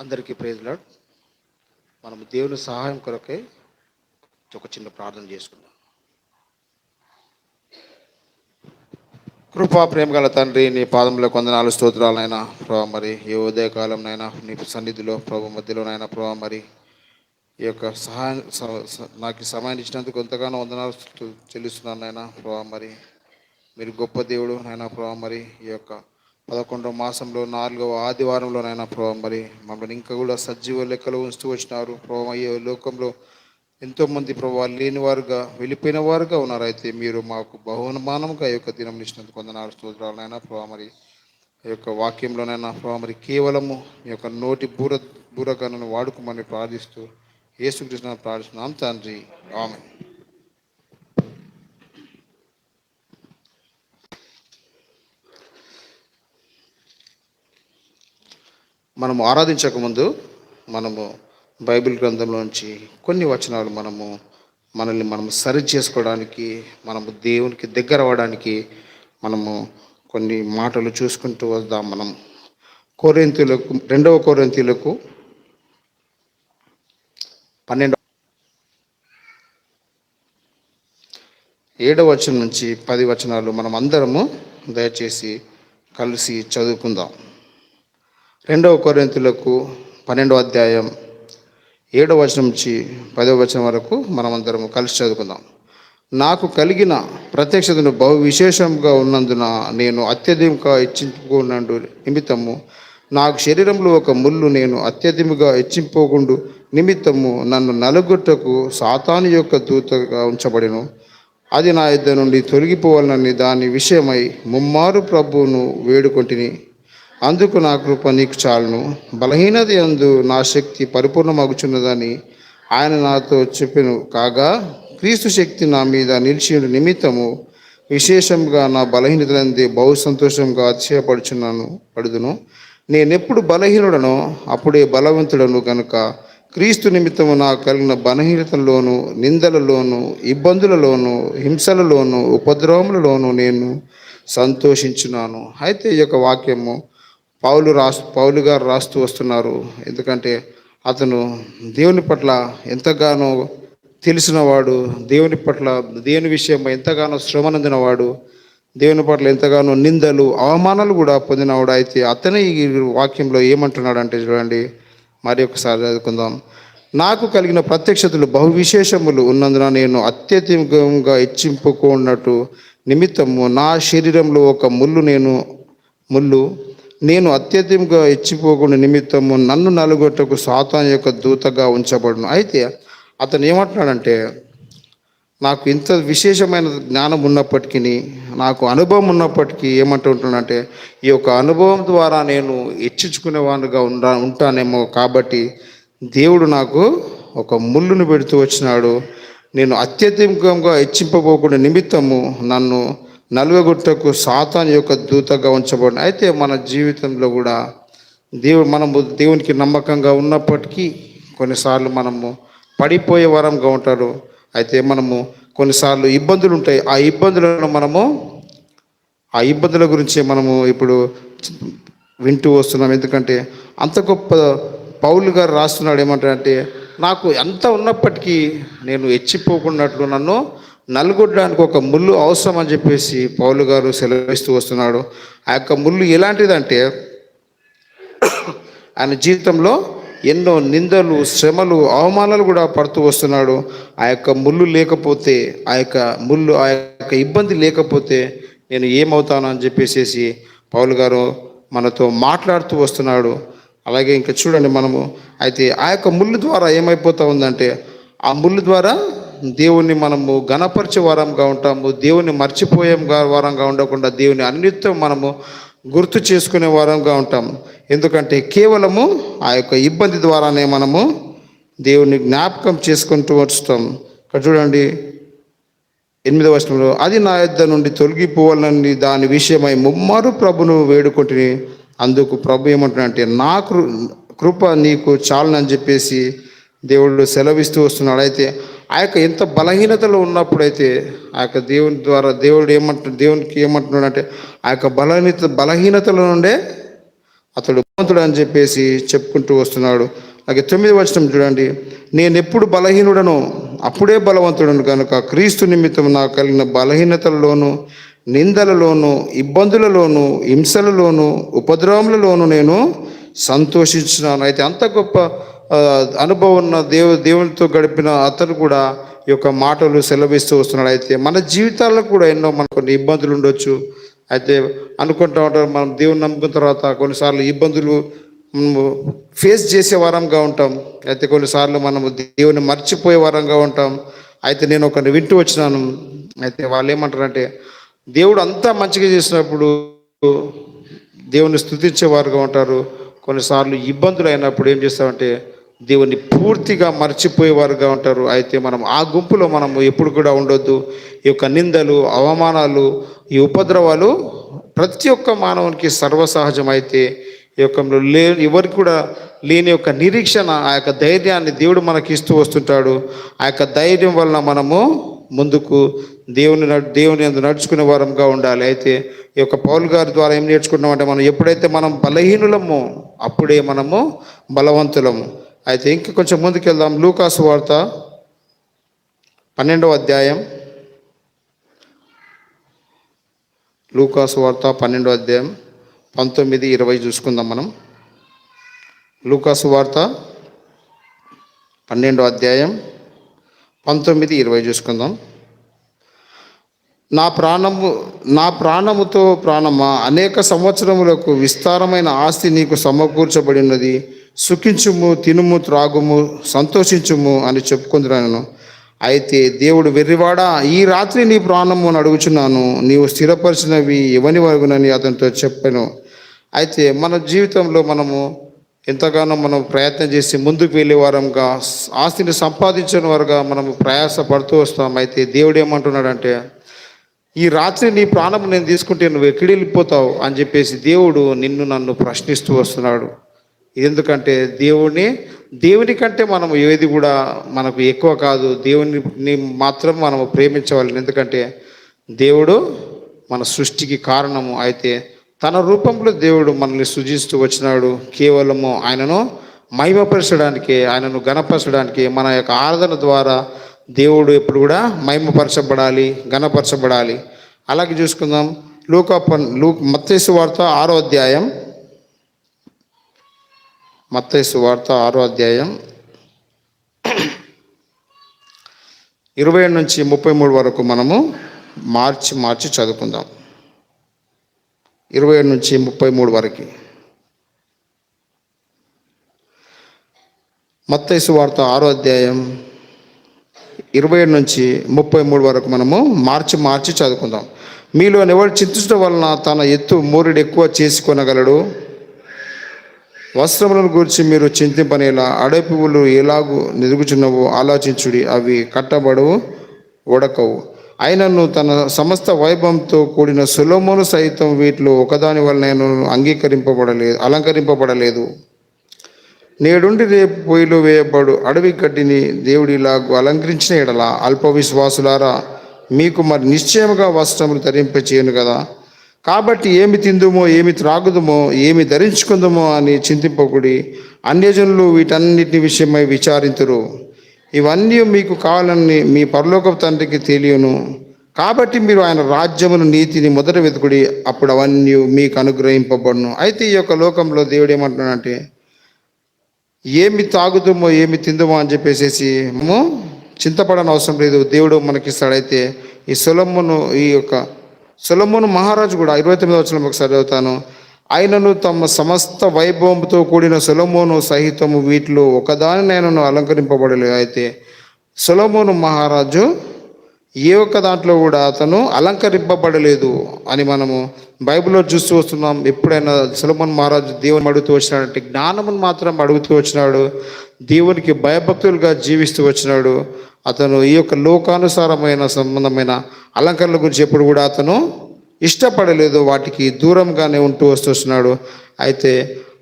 అందరికీ praise lord. మనము దేవుని సహాయం కొరకై ఒక చిన్న ప్రార్థన చేసుకుందాం. కృపా ప్రేమ గల తండ్రి, నీ పాదంలో కొందనాలు స్తోత్రాలనైనా ప్రభావ. మరి ఏ ఉదయకాలంనైనా నీ సన్నిధిలో ప్రభు మధ్యలోనైనా ప్రభావ, మరి ఈ యొక్క సహాయం నాకు సమయాన్ని ఇచ్చినందుకు ఎంతగానో వందనాలు చెల్లిస్తున్నాను నాయన ప్రభావ. మరి మీరు గొప్ప దేవుడు నాయన ప్రభావ. మరి ఈ యొక్క 11వ మాసంలో 4వ ఆదివారంలోనైనా ప్రభావ, మరి మమ్మల్ని ఇంకా కూడా సజీవ లెక్కలో ఉంచుతూ వచ్చినారు ప్రభావ. ఈ లోకంలో ఎంతోమంది ప్రభావ లేని వారుగా వెళ్ళిపోయిన వారుగా ఉన్నారు. అయితే మీరు మాకు బహుమానంగా ఈ యొక్క దినం ఇచ్చినందుకు వందనాలు స్తోత్రాలనైనా ప్రభావ. మరి ఈ యొక్క వాక్యంలోనైనా ప్రభావ, మరి కేవలము మీ యొక్క నోటి బూరగాను వాడుకోమని ప్రార్థిస్తూ యేసుకృష్ణ ప్రార్థిస్తున్నాం తండ్రి, ఆమేన్. మనము ఆరాధించక ముందు మనము బైబిల్ గ్రంథంలోంచి కొన్ని వచనాలు మనల్ని సరి చేసుకోవడానికి, మనము దేవునికి దగ్గర అవ్వడానికి మనము కొన్ని మాటలు చూసుకుంటూ వద్దాం. మనం కొరింథీయులకు 2వ కొరింథీయులకు 7వ వచనం నుంచి 10 వచనాలు మనం అందరము దయచేసి కలిసి చదువుకుందాం. 2వ కొరింథీయులకు 12వ అధ్యాయం 7వ వచనం నుంచి 10వ వచనం వరకు మనమందరము కలిసి చదువుకుందాం. నాకు కలిగిన ప్రత్యక్షతను బహు విశేషంగా ఉన్నందున నేను అత్యధికంగా హెచ్చించుకున్నందు నిమిత్తము నాకు శరీరంలో ఒక ముళ్ళు నేను అత్యధికంగా హెచ్చింపోకుండు నిమిత్తము నన్ను నలుగుట్టకు సాతాను యొక్క దూతగా ఉంచబడిను. అది నా యుద్ధ నుండి తొలగిపోవాలని దాని విషయమై ముమ్మారు ప్రభువును వేడుకొంటిని. అందుకు నా కృప నీకు చాలును, బలహీనత యందు నా శక్తి పరిపూర్ణమగుచున్నదని ఆయన నాతో చెప్పెను. కాగా క్రీస్తు శక్తి నా మీద నిలిచి నిమిత్తము విశేషంగా నా బలహీనతలందే బహు సంతోషంగా పడుదును. నేనెప్పుడు బలహీనుడనో అప్పుడే బలవంతుడను కనుక క్రీస్తు నిమిత్తము నాకు కలిగిన బలహీనతల్లోనూ, నిందలలోనూ, ఇబ్బందులలోనూ, హింసలలోనూ, ఉపద్రవములలోనూ నేను సంతోషించున్నాను. అయితే ఈ యొక్క వాక్యము పౌలు గారు రాస్తూ వస్తున్నారు. ఎందుకంటే అతను దేవుని పట్ల ఎంతగానో తెలిసినవాడు, దేవుని విషయం ఎంతగానో శ్రమనందినవాడు, దేవుని పట్ల ఎంతగానో నిందలు అవమానాలు కూడా పొందినవాడు. అయితే అతనే ఈ వాక్యంలో ఏమంటున్నాడంటే చూడండి, మరి ఒకసారి చదువుకుందాం. నాకు కలిగిన ప్రత్యక్షతలు బహు విశేషములు ఉన్నందున నేను అత్యధికంగా హెచ్చింపుకున్నట్టు నిమిత్తము నా శరీరంలో ఒక ముళ్ళు నేను అత్యధికంగా హెచ్చిపోకుండా నిమిత్తము నన్ను నలుగొట్టకు సాతాను యొక్క దూతగా ఉంచబడును. అయితే అతను ఏమంటున్నాడంటే, నాకు ఇంత విశేషమైన జ్ఞానం ఉన్నప్పటికీ, నాకు అనుభవం ఉన్నప్పటికీ ఏమంటుంటున్నాడంటే, ఈ యొక్క అనుభవం ద్వారా నేను హెచ్చించుకునేవాడుగా ఉంటానేమో, కాబట్టి దేవుడు నాకు ఒక ముళ్ళును పెడుతూ వచ్చినాడు. నేను అత్యధికంగా హెచ్చింపబోకుండా నిమిత్తము నన్ను నలుగొట్టకు సాతాను యొక్క దూతగా ఉంచబడిన. అయితే మన జీవితంలో కూడా మనము దేవునికి నమ్మకంగా ఉన్నప్పటికీ కొన్నిసార్లు మనము పడిపోయే వరంగా ఉంటారు. అయితే మనము కొన్నిసార్లు ఇబ్బందులు ఉంటాయి. ఆ ఇబ్బందుల గురించి మనము ఇప్పుడు వింటూ వస్తున్నాం. ఎందుకంటే అంత గొప్ప పౌలు గారు రాస్తున్నాడు. ఏమంటారంటే, నాకు ఎంత ఉన్నప్పటికీ నేను హెచ్చిపోకున్నట్లు నన్ను నలుగొట్టడానికి ఒక ముళ్ళు అవసరం అని చెప్పేసి పౌలు గారు సెలవిస్తూ వస్తున్నాడు. ఆ యొక్క ముళ్ళు ఎలాంటిదంటే, ఆయన జీవితంలో ఎన్నో నిందలు, శ్రమలు, అవమానాలు కూడా పడుతూ వస్తున్నాడు. ఆ యొక్క ముళ్ళు లేకపోతే, ఆ యొక్క ఇబ్బంది లేకపోతే నేను ఏమవుతాను అని చెప్పేసి పౌలు గారు మనతో మాట్లాడుతూ వస్తున్నాడు. అలాగే ఇంకా చూడండి మనము, అయితే ఆ యొక్క ముళ్ళు ద్వారా ఏమైపోతూ ఉందంటే, ఆ ముళ్ళు ద్వారా దేవుణ్ణి మనము ఘనపరిచే వారంగా ఉంటాము. దేవుని మర్చిపోయే వారంగా ఉండకుండా దేవుని అన్నిటితో మనము గుర్తు చేసుకునే వారంగా ఉంటాం. ఎందుకంటే కేవలము ఆ యొక్క ఇబ్బంది ద్వారానే మనము దేవుని జ్ఞాపకం చేసుకుంటూ వస్తాం. ఇక్కడ చూడండి 8వ వచనంలో, అది నా యొద్ద నుండి తొలగిపోవాలని దాని విషయమై ముమ్మారు ప్రభును వేడుకుంటుని. అందుకు ప్రభు ఏమంటున్నాడంటే, నా కృప నీకు చాలని చెప్పేసి దేవుడు సెలవిస్తూ వస్తున్నాడు. అయితే ఆ యొక్క ఎంత బలహీనతలో ఉన్నప్పుడైతే ఆ యొక్క దేవుని ద్వారా దేవునికి ఏమంటున్నాడంటే, ఆ యొక్క బలహీనతల నుండే అతడు బలవంతుడు అని చెప్పేసి చెప్పుకుంటూ వస్తున్నాడు. అలాగే 9వ వచనం చూడండి, నేను ఎప్పుడు బలహీనుడను అప్పుడే బలవంతుడను కనుక క్రీస్తు నిమిత్తం నాకు కలిగిన బలహీనతలలోను, నిందలలోను, ఇబ్బందులలోను, హింసలలోను, ఉపద్రవములలోను నేను సంతోషించున్నాను. అయితే అంత గొప్ప అనుభవం ఉన్న దేవునితో గడిపిన అతను కూడా ఈ యొక్క మాటలు సెలవిస్తూ వస్తున్నాడు. అయితే మన జీవితాల్లో కూడా ఎన్నో మనకు కొన్ని ఇబ్బందులు ఉండొచ్చు. అయితే అనుకుంటూ ఉంటాం, మనం దేవుని నమ్ముకున్న తర్వాత కొన్నిసార్లు ఇబ్బందులు మనము ఫేస్ చేసే వారంగా ఉంటాం. అయితే కొన్నిసార్లు మనము దేవుని మర్చిపోయే వారంగా ఉంటాం. అయితే నేను ఒకరిని వింటూ వచ్చినాను. అయితే వాళ్ళు ఏమంటారంటే, దేవుడు అంతా మంచిగా చేసినప్పుడు దేవుని స్తుతించేవారుగా ఉంటారు. కొన్నిసార్లు ఇబ్బందులు అయినప్పుడు ఏం చేస్తామంటే దేవుని పూర్తిగా మర్చిపోయేవారుగా ఉంటారు. అయితే మనం ఆ గుంపులో మనము ఎప్పుడు కూడా ఉండొద్దు. ఈ యొక్క నిందలు, అవమానాలు, ఈ ఉపద్రవాలు ప్రతి ఒక్క మానవునికి సర్వసహజం. అయితే ఈ యొక్క ఎవరికి కూడా లేని యొక్క నిరీక్షణ, ఆ యొక్క ధైర్యాన్ని దేవుడు మనకి ఇస్తూ వస్తుంటాడు. ఆ యొక్క ధైర్యం వలన మనము ముందుకు దేవుని యందు నడుచుకునే వారంగా ఉండాలి. అయితే ఈ యొక్క పౌలు గారి ద్వారా ఏం నేర్చుకుంటామంటే, మనం ఎప్పుడైతే మనం బలహీనులమో అప్పుడే మనము బలవంతులము. అయితే ఇంక కొంచెం ముందుకెళ్దాం. లూకాసు వార్త 12వ అధ్యాయం, లూకాసు వార్త 12వ అధ్యాయం 19, 20 చూసుకుందాం మనం. లూకాసు వార్త 12వ అధ్యాయం 19, 20 చూసుకుందాం. నా ప్రాణముతో ప్రాణమా, అనేక సంవత్సరములకు విస్తారమైన ఆస్తి నీకు సమకూర్చబడినది, సుఖించుము, తినుము, త్రాగుము, సంతోషించుము అని చెప్పుకుంటున్నాను. అయితే దేవుడు, వెర్రివాడా, ఈ రాత్రి నీ ప్రాణము అని అడుగుచున్నాను, నీవు స్థిరపరిచినవి ఎవని వరకునని అతనితో చెప్పాను. అయితే మన జీవితంలో మనము ఎంతగానో మనం ప్రయత్నం చేసి ముందుకు వెళ్ళే వారంగా, ఆస్తిని సంపాదించిన వారుగా మనము ప్రయాసపడుతూ వస్తాం. అయితే దేవుడు ఏమంటున్నాడంటే, ఈ రాత్రి నీ ప్రాణం నేను తీసుకుంటే నువ్వు ఎక్కడికి వెళ్ళిపోతావు అని చెప్పేసి దేవుడు నన్ను ప్రశ్నిస్తూ వస్తున్నాడు. ఎందుకంటే దేవుని కంటే మనం ఏది కూడా మనకు ఎక్కువ కాదు. దేవుని మాత్రం మనము ప్రేమించవాలి. ఎందుకంటే దేవుడు మన సృష్టికి కారణము. అయితే తన రూపంలో దేవుడు మనల్ని సృజిస్తూ వచ్చినాడు కేవలము ఆయనను మహిమపరచడానికి, ఆయనను ఘనపరచడానికి. మన యొక్క ఆరాధన ద్వారా దేవుడు ఎప్పుడు కూడా మహిమపరచబడాలి, ఘనపరచబడాలి. అలాగే చూసుకుందాం. మత్తయి సువార్త 6వ అధ్యాయం, మత్తయి సువార్త 6వ అధ్యాయం 27 నుంచి 33 వరకు మనము మార్చి చదువుకుందాం. 27 నుంచి 33 వరకు. మత్తయి సువార్త 6వ అధ్యాయం 27 నుంచి 33 వరకు మనము మార్చి చదువుకుందాం. మీలో ఎవరు చింతించడం వలన తన ఎత్తు మూరెడు ఎక్కువ చేసుకొనగలడు? వస్త్రములను గురించి మీరు చింతింపనేలా, అడవి పువ్వులు ఎలాగూ నిదుగుచున్నవో ఆలోచించుడి, అవి కట్టబడవు, ఉడకవు. అయినను తన సమస్త వైభవంతో కూడిన సొలొమోను సైతం వీటిలో ఒకదాని వలన అలంకరింపబడలేదు. నేడుండి రేపు పొయ్యిలో వేయబడు అడవి గడ్డిని దేవుడిలాగు అలంకరించిన ఎడల, అల్ప విశ్వాసులారా, మీకు మరి నిశ్చయముగా వస్త్రములు ధరింపచేయను కదా. కాబట్టి ఏమి తిందుమో, ఏమి త్రాగుదుమో, ఏమి ధరించుకుందుమో అని చింతింపకుడి. అన్యజనులు వీటన్నిటి విషయమై విచారింతురు. ఇవన్నీ మీకు కావాలని మీ పరలోకపు తండ్రికి తెలియను. కాబట్టి మీరు ఆయన రాజ్యమును, నీతిని మొదట వెతుకుడి, అప్పుడు అవన్నీ మీకు అనుగ్రహింపబడును. అయితే ఈ యొక్క లోకంలో దేవుడు ఏమంటున్నాడంటే, ఏమి తాగుదుమో, ఏమి తిందుమో అని చెప్పేసి మేము చింతపడని అవసరం లేదు. దేవుడు మనకిస్తాడైతే ఈ సొలొమోను మహారాజు కూడా 29వ వచనం ఒకసారి చదువుతాను. ఆయనను తమ సమస్త వైభవంతో కూడిన సొలొమోను సహితము వీటిలో ఒకదానినైనను అలంకరింపబడలేదు. అయితే సొలొమోను మహారాజు ఏ ఒక్క దాంట్లో కూడా అతను అలంకరింపబడలేదు అని మనము బైబిల్లో చూస్తూ వస్తున్నాం. ఎప్పుడైనా సొలొమోను మహారాజు దేవుని అడుగుతూ వచ్చినాడంటే జ్ఞానమును మాత్రం అడుగుతూ వచ్చినాడు, దేవునికి భయభక్తులుగా జీవిస్తూ వచ్చినాడు. అతను ఈ యొక్క లోకానుసారమైన సంబంధమైన అలంకరణల గురించి ఎప్పుడు కూడా అతను ఇష్టపడలేదు, వాటికి దూరంగానే ఉంటూ వస్తున్నాడు. అయితే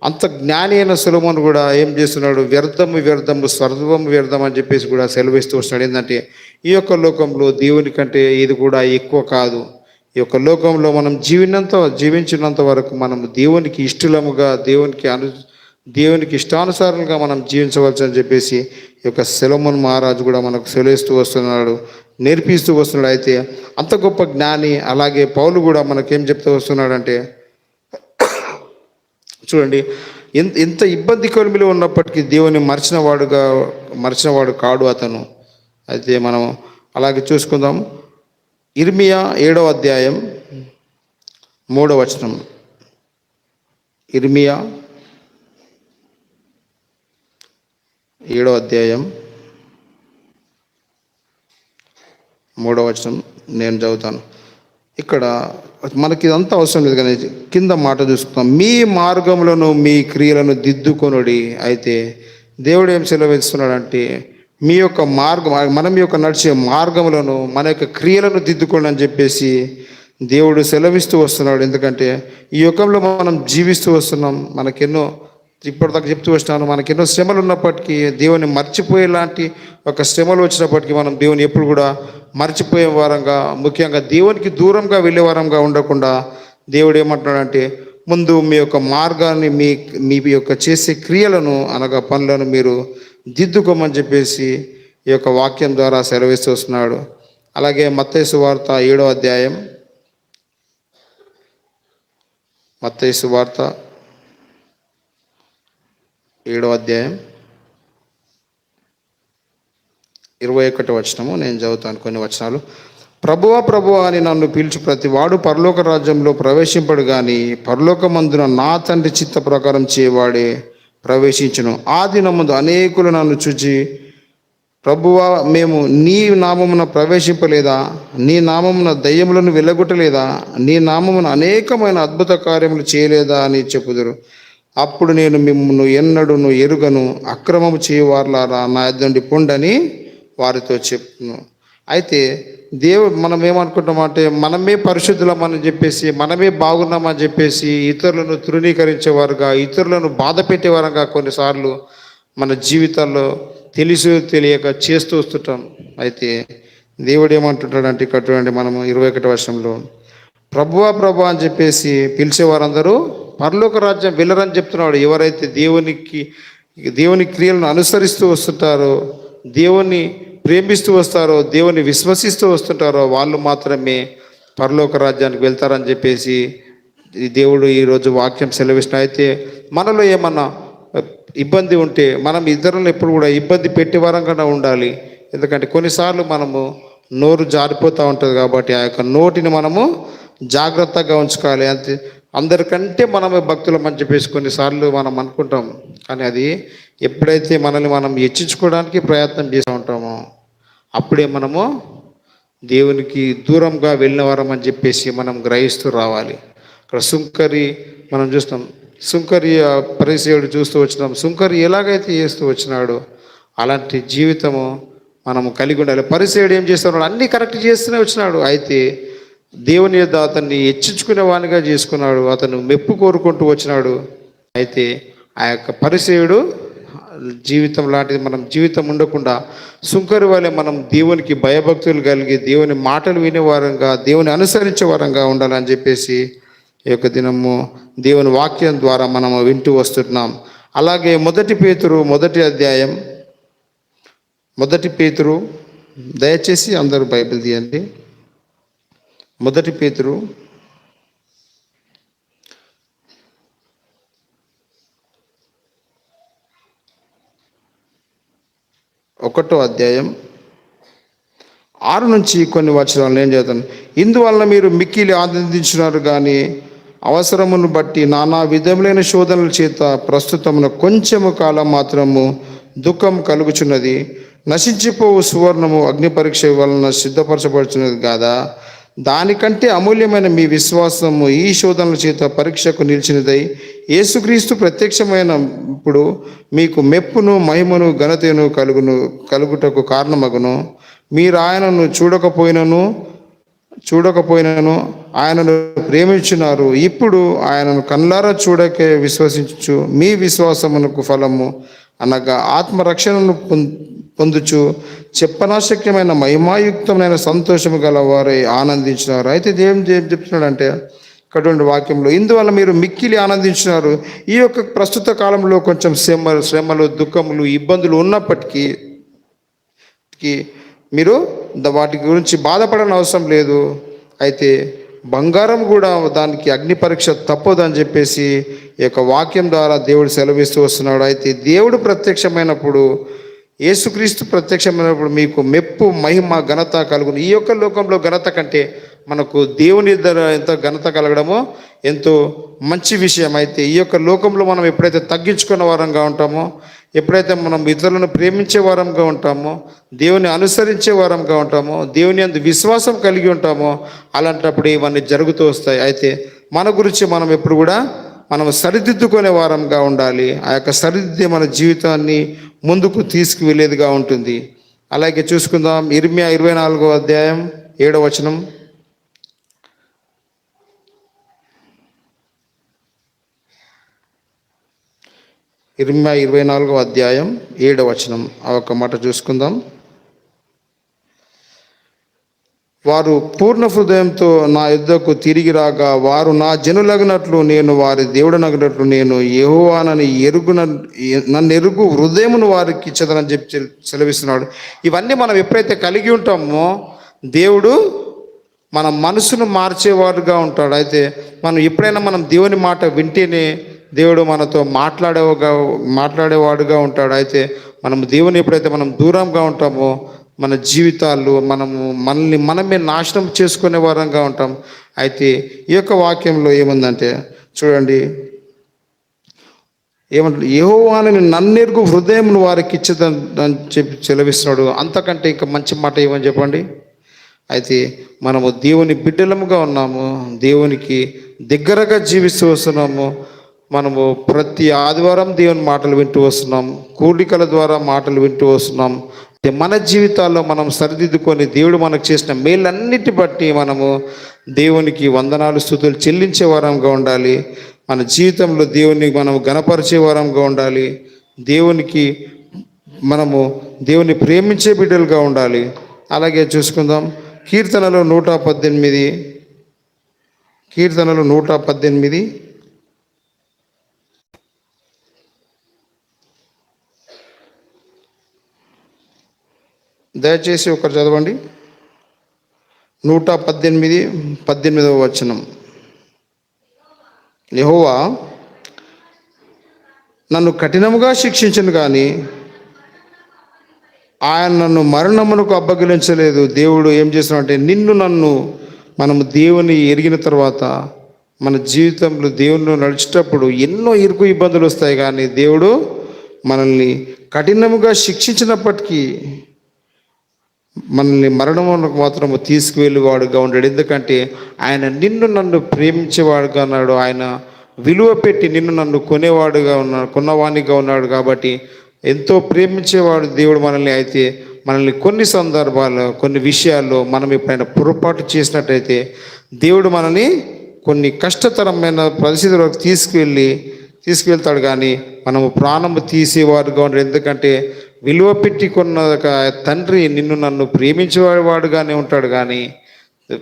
అంత జ్ఞాని అయిన సొలొమోను కూడా ఏం చేస్తున్నాడు, వ్యర్థము సర్వము వ్యర్థం అని చెప్పేసి కూడా సెలవిస్తూ వస్తున్నాడు. ఏంటంటే ఈ యొక్క లోకంలో దేవుని కంటే ఇది కూడా ఎక్కువ కాదు. ఈ యొక్క లోకంలో మనం జీవించినంత వరకు మనం దేవునికి ఇష్టలముగా, దేవునికి ఇష్టానుసారంగా మనం జీవించవచ్చు అని చెప్పేసి ఈ యొక్క సొలొమోను మహారాజు కూడా మనకు సెలవిస్తూ వస్తున్నాడు, నేర్పిస్తూ వస్తున్నాడు. అయితే అంత గొప్ప జ్ఞాని, అలాగే పౌలు కూడా మనకేం చెప్తూ వస్తున్నాడంటే, చూడండి, ఎంత ఇబ్బంది కలిమిలో ఉన్నప్పటికీ దేవుని మర్చినవాడు కాడు అతను. అయితే మనం అలాగే చూసుకుందాం. ఇర్మియా 7వ అధ్యాయం 3వ వచనం. ఇర్మియా 7వ అధ్యాయం 3వ వచనం నేను చదువుతాను. ఇక్కడ మనకి ఇదంతా అవసరం లేదు, కానీ కింద మాట చూసుకుందాం. మీ మార్గములను మీ క్రియలను దిద్దుకొనుడి. అయితే దేవుడు ఏం సెలవిస్తున్నాడంటే, మీ యొక్క మనం యొక్క నడిచే మార్గములను, మన యొక్క క్రియలను దిద్దుకోండి అని చెప్పేసి దేవుడు సెలవిస్తూ వస్తున్నాడు. ఎందుకంటే ఈ యుగంలో మనం జీవిస్తూ వస్తున్నాం. మనకెన్నో, ఇప్పటిదాకా చెప్తూ వస్తున్నాను, మనకెన్నో శ్రమలు ఉన్నప్పటికీ, దేవుని మర్చిపోయేలాంటి ఒక శ్రమలు వచ్చినప్పటికీ మనం దేవుని ఎప్పుడు కూడా మర్చిపోయే వారంగా, ముఖ్యంగా దేవునికి దూరంగా వెళ్ళే వారంగా ఉండకుండా దేవుడు ఏమంటున్నాడంటే, ముందు మీ యొక్క మార్గాన్ని, మీ యొక్క చేసే క్రియలను అనగా పనులను మీరు దిద్దుకోమని చెప్పేసి ఈ యొక్క వాక్యం ద్వారా సెలవిస్తూ వస్తున్నాడు. అలాగే మత్తయి సువార్త 7వ అధ్యాయం, మత్తయి సువార్త 7వ అధ్యాయం 21వ వచనము నేను చదువుతాను కొన్ని వచనాలు. ప్రభువా ప్రభువా అని నన్ను పిలిచి ప్రతి వాడు పరలోక రాజ్యంలో ప్రవేశింపడు, కానీ పరలోకమందున నా తండ్రి చిత్త ప్రకారం చేయవాడే ప్రవేశించును. ఆ దినముందు అనేకులు నన్ను చూచి, ప్రభువా మేము నీ నామమున ప్రవేశింపలేదా, నీ నామమున దయ్యములను వెళ్ళగొట్టలేదా, నీ నామమున అనేకమైన అద్భుత కార్యములు చేయలేదా అని చెప్పుదురు. అప్పుడు నేను మిమ్మల్ని ఎన్నడూను ఎరుగను, అక్రమము చేయవారులారా నా యొద్ద నుండి పొండని వారితో చెప్పును. అయితే మనం ఏమనుకుంటామంటే, మనమే పరిశుద్ధులమని చెప్పేసి, మనమే బాగున్నామని చెప్పేసి ఇతరులను తృణీకరించేవారుగా, ఇతరులను బాధ పెట్టేవారుగా కొన్నిసార్లు మన జీవితాల్లో తెలియక చేస్తూ వస్తుంటాం. అయితే దేవుడు ఏమంటుంటాడంటే, ఇక్కడ చూడండి, మనము 21వ వచనంలో, ప్రభువా ప్రభువా అని చెప్పేసి పిలిచేవారందరూ పరలోక రాజ్యం వెళ్ళరని చెప్తున్నాడు. ఎవరైతే దేవుని క్రియలను అనుసరిస్తూ వస్తుంటారో, దేవుని ప్రేమిస్తూ వస్తారో, దేవుని విశ్వసిస్తూ వస్తుంటారో వాళ్ళు మాత్రమే పరలోక రాజ్యానికి వెళ్తారని చెప్పేసి దేవుడు ఈరోజు వాక్యం సెలవిస్తున్న. అయితే మనలో ఏమన్నా ఇబ్బంది ఉంటే మనం ఇతరులను ఎప్పుడు కూడా ఇబ్బంది పెట్టే వారంగా ఉండాలి. ఎందుకంటే కొన్నిసార్లు మనము నోరు జారిపోతూ ఉంటుంది, కాబట్టి ఆ యొక్క నోటిని మనము జాగ్రత్తగా ఉంచుకోవాలి. అంతే, అందరికంటే మనమే భక్తులం అని చెప్పేసి కొన్నిసార్లు మనం అనుకుంటాం, కానీ అది ఎప్పుడైతే మనల్ని మనం హెచ్చించుకోవడానికి ప్రయత్నం చేస్తూ ఉంటామో అప్పుడే మనము దేవునికి దూరంగా వెళ్ళిన వారం అని చెప్పేసి మనం గ్రహిస్తూ రావాలి. అక్కడ సుంకరి మనం చూస్తాం, సుంకరి పరిసయుడు చూస్తూ వచ్చినాం. సుంకరి ఎలాగైతే చేస్తూ వచ్చినాడో అలాంటి జీవితము మనము కలిగి ఉండాలి. పరిసయుడు ఏం చేస్తున్నాడు, అన్నీ కరెక్ట్ చేస్తూనే వచ్చినాడు. అయితే దేవుని యొద్ద అతన్ని హెచ్చించుకునే వానిగా చేసుకున్నాడు, అతను మెప్పు కోరుకుంటూ వచ్చినాడు. అయితే ఆ యొక్క పరిసయుడు జీవితం లాంటిది మనం జీవితం ఉండకుండా సుంకరి వలె మనం దేవునికి భయభక్తులు కలిగి, దేవుని మాటలు వినేవారంగా, దేవుని అనుసరించే వారంగా ఉండాలని చెప్పేసి ఈ యొక్క దినము దేవుని వాక్యం ద్వారా మనము వింటూ వస్తున్నాం. అలాగే 1 పేతురు 1వ అధ్యాయం, 1 పేతురు, దయచేసి అందరూ బైబిల్ తీయండి. 1 పేతురు 1వ అధ్యాయం 6 నుంచి కొన్ని వచనాలు నేను చదువుతాను. ఇందువలన మీరు మిక్కిలి ఆనందించున్నారు, కానీ అవసరమును బట్టి నానా విధములైన శోధనల చేత ప్రస్తుతమున కొంచెము కాలం మాత్రము దుఃఖం కలుగుచున్నది. నశించిపోవు సువర్ణము అగ్ని పరీక్ష వలన సిద్ధపరచబడుచున్నది కాదా, దానికంటే అమూల్యమైన మీ విశ్వాసము ఈ శోధనల చేత పరీక్షకు నిలిచినదై యేసుక్రీస్తు ప్రత్యక్షమైనప్పుడు మీకు మెప్పును మహిమను ఘనతను కలుగుటకు కారణమగును. మీరు ఆయనను చూడకపోయినను ఆయనను ప్రేమించున్నారు. ఇప్పుడు ఆయనను కళ్ళారా చూడకే విశ్వసించు మీ విశ్వాసమునకు ఫలము అనగా ఆత్మరక్షణను పొందుచు చెప్పనాశక్యమైన మహిమాయుక్తమైన సంతోషము గల వారై ఆనందించినారు. అయితే దేవుడు ఏం చెప్తున్నాడంటే ఇక్కడుండే వాక్యంలో, ఇందువల్ల మీరు మిక్కిలి ఆనందించినారు. ఈ యొక్క ప్రస్తుత కాలంలో కొంచెం శ్రమలు, దుఃఖములు, ఇబ్బందులు ఉన్నప్పటికీ మీరు వాటి గురించి బాధపడని అవసరం లేదు. అయితే బంగారం కూడా దానికి అగ్ని పరీక్ష తప్పదని చెప్పేసి ఈ యొక్క వాక్యం ద్వారా దేవుడు సెలవిస్తూ వస్తున్నాడు. అయితే దేవుడు ప్రత్యక్షమైనప్పుడు, యేసుక్రీస్తు ప్రత్యక్షమైనప్పుడు మీకు మెప్పు, మహిమ, ఘనత కలుగును. ఈ యొక్క లోకంలో ఘనత కంటే మనకు దేవుని దగ్గర ఎంత ఘనత కలగడమో ఎంతో మంచి విషయం. అయితే ఈ యొక్క లోకంలో మనం ఎప్పుడైతే తగ్గించుకున్న వారంగా ఉంటామో, ఎప్పుడైతే మనం ఇతరులను ప్రేమించే వారంగా ఉంటామో, దేవుని అనుసరించే వారంగా ఉంటామో, దేవుని అందు విశ్వాసం కలిగి ఉంటామో, అలాంటప్పుడు ఇవన్నీ జరుగుతూ వస్తాయి. అయితే మన గురించి మనం ఎప్పుడు కూడా మనం సరిదిద్దుకునే వారంగా ఉండాలి. ఆ యొక్క సరిదిద్దే మన జీవితాన్ని ముందుకు తీసుకువెళ్ళేదిగా ఉంటుంది. అలాగే చూసుకుందాం, ఇర్మియా 24వ అధ్యాయం 7వ వచనం. ఇర్మియా 24వ అధ్యాయం 7వ వచనం. ఆ ఒక్క మాట చూసుకుందాం. వారు పూర్ణ హృదయంతో నా యుద్ధకు తిరిగి రాగా, వారు నా జనులగినట్లు నేను వారి దేవుడనగినట్లు నేను యెహోవానని నన్ను ఎరుగు హృదయమును వారికి ఇచ్చదనని చెప్పి సెలవిస్తున్నాడు. ఇవన్నీ మనం ఎప్పుడైతే కలిగి ఉంటామో దేవుడు మన మనసును మార్చేవాడుగా ఉంటాడు. అయితే మనం ఎప్పుడైనా మనం దేవుని మాట వింటేనే దేవుడు మనతో మాట్లాడేవాడుగా ఉంటాడు. అయితే మనం దేవుని ఎప్పుడైతే మనం దూరంగా ఉంటామో మన జీవితాలు మనమే నాశనం చేసుకునే వారంగా ఉంటాం. అయితే ఈ యొక్క వాక్యంలో ఏముందంటే చూడండి, ఏమంటారు, యెహోవాని నన్నెరుగు హృదయమును వారికి ఇచ్చదని చెప్పి సెలవిస్తున్నాడు. అంతకంటే ఇంకా మంచి మాట ఏమని చెప్పండి. అయితే మనము దేవుని బిడ్డలముగా ఉన్నాము, దేవునికి దగ్గరగా జీవిస్తూ వస్తున్నాము. మనము ప్రతి ఆదివారం దేవుని మాటలు వింటూ వస్తున్నాం, కూడికల ద్వారా మాటలు వింటూ వస్తున్నాం. మన జీవితాల్లో మనం సరిదిద్దుకొని దేవుడు మనకు చేసిన మేలన్నిటి బట్టి మనము దేవునికి వందనాలు, స్తుతులు చెల్లించే వారంగా ఉండాలి. మన జీవితంలో దేవుని మనం గణపరిచే వారంగా ఉండాలి. దేవుని ప్రేమించే బిడ్డలుగా ఉండాలి. అలాగే చూసుకుందాం, కీర్తనలు 118 దయచేసి ఒకరు చదవండి. 118:18వ వచనం. యెహోవా నన్ను కఠినముగా శిక్షించను కానీ ఆయన నన్ను మరణమునకు అప్పగించలేదు. దేవుడు ఏం చేస్తున్నాడంటే మనము దేవుని ఎరిగిన తర్వాత మన జీవితంలో దేవునిలో నడిచేటప్పుడు ఎన్నో ఇరుకు ఇబ్బందులు వస్తాయి, కానీ దేవుడు మనల్ని కఠినముగా శిక్షించినప్పటికీ మనల్ని మరణమునకు మాత్రము తీసుకువెళ్ళేవాడుగా ఉన్నాడు. ఎందుకంటే ఆయన నన్ను ప్రేమించేవాడుగా ఉన్నాడు. ఆయన విలువ పెట్టి నన్ను కొన్నవానిగా ఉన్నాడు. కాబట్టి ఎంతో ప్రేమించేవాడు దేవుడు మనల్ని. అయితే మనల్ని కొన్ని సందర్భాల్లో, కొన్ని విషయాల్లో మనం ఎప్పుడైనా పొరపాటు చేసినట్టయితే దేవుడు మనల్ని కొన్ని కష్టతరమైన పరిస్థితులకు తీసుకువెళ్తాడు, కానీ మనము ప్రాణము తీసేవాడుగా ఉన్నాడు. ఎందుకంటే విలువ పెట్టి కొన్న తండ్రి నన్ను ప్రేమించేవాడుగానే ఉంటాడు, కానీ